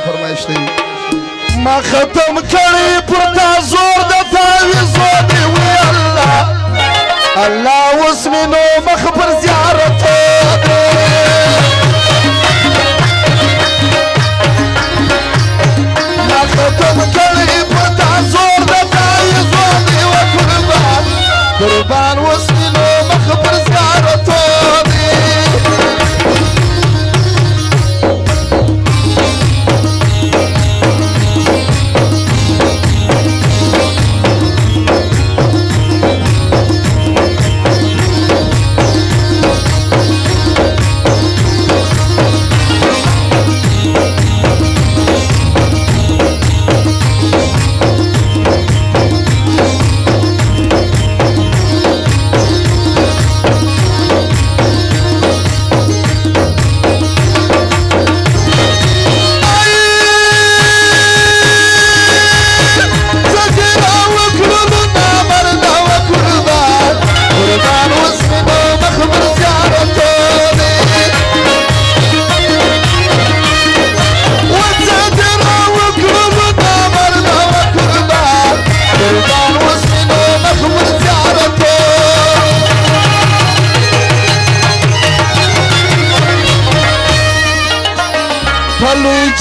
فرمایشتي ما ختم کړي پر تا زور د تعویذو دی وی الله الله اوس مې نو مخ پر زیارت ما ختم کړي پر تا زور د تعویذو دی و قربان اوس مې نو مخ پر زیارت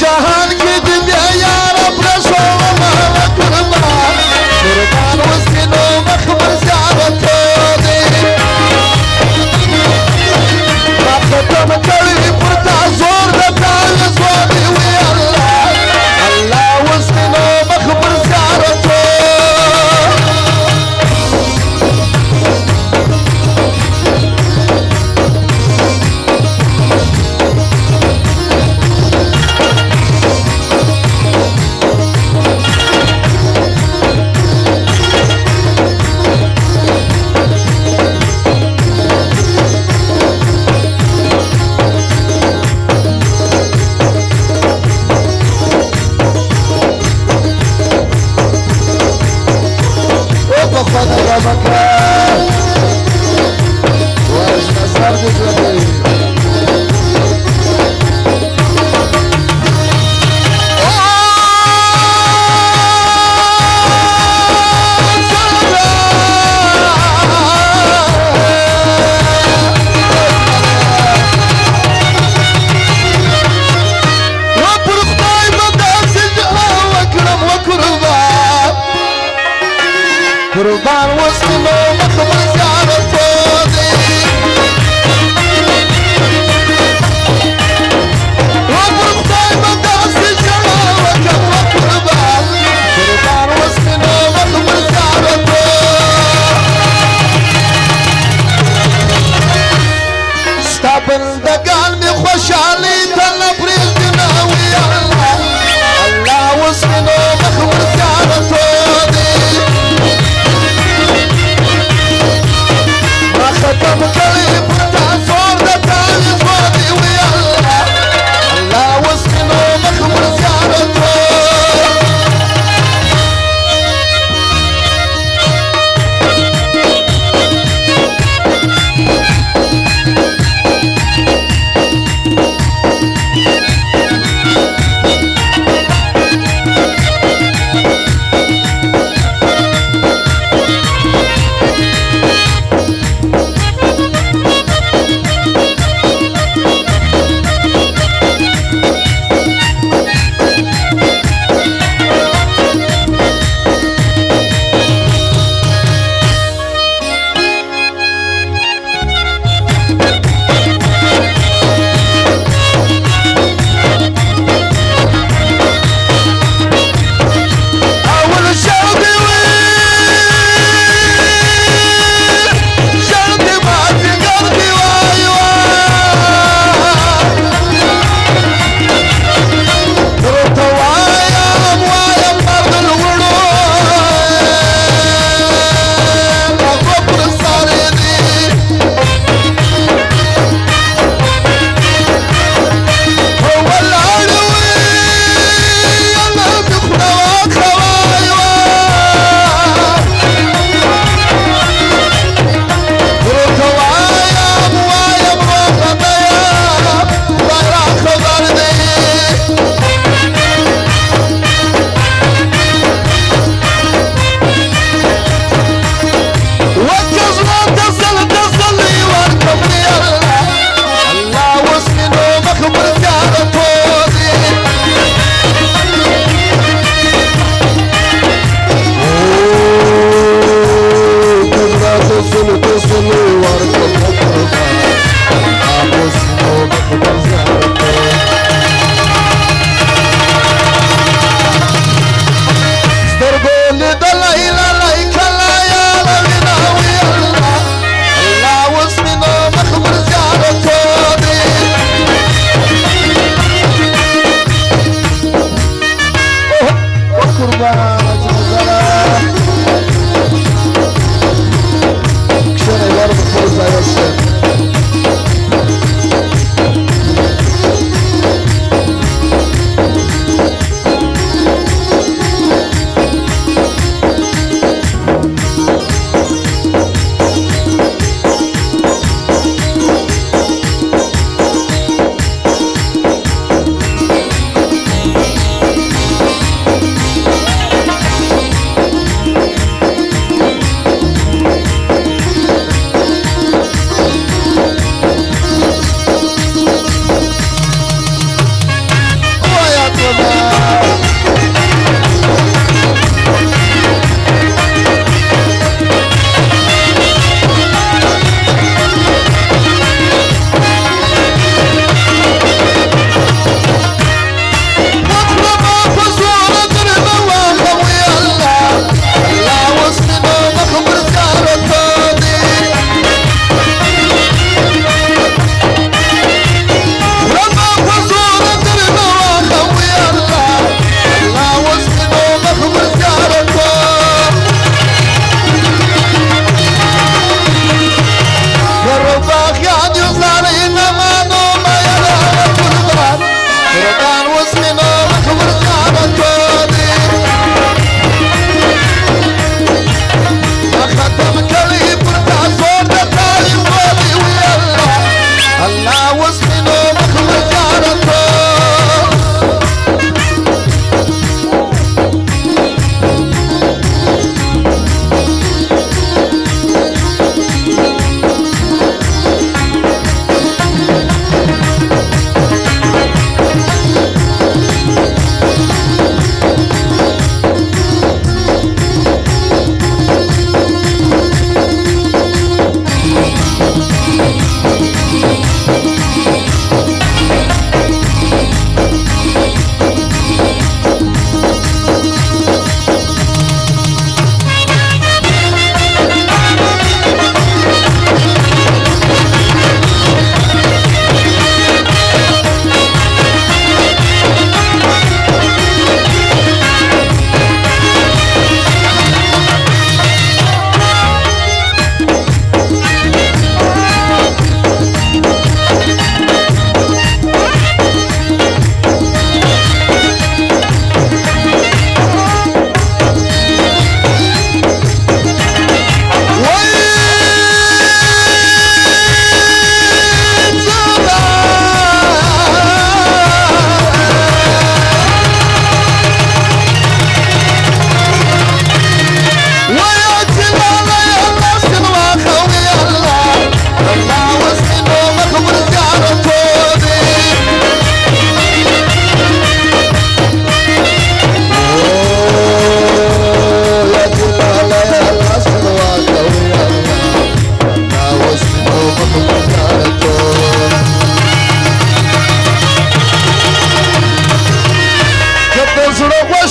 جهان کی دنیا یار پرسو ما قربان قربان وسینو مخبر زیارت دی ما ختم کړي پر تا زور د تعویذو دی وی الله الله وسینو مخبر زیارت قربان وسلو مخبر زیارت دی وقت خدای مداس جلا وکم قربان قربان وسلو مخبر زیارت ستا بندگان می خوشحالی تل پریزدنا وی الله الله وسلو مخبر زیارت دی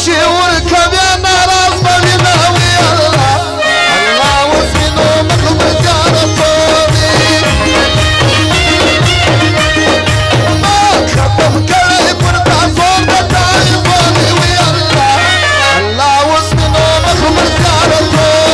شي وركب يا ناراز بغناوي الله الله واسمنو مخبر زيارتوني ما ختم كلي برتا زور دتايفوني ويا الله الله واسمنو مخبر زيارتوني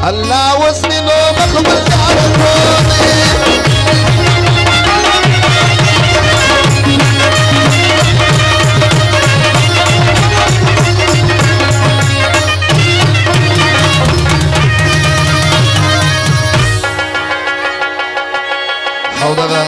الله واسمي نو مخبر زعرتوني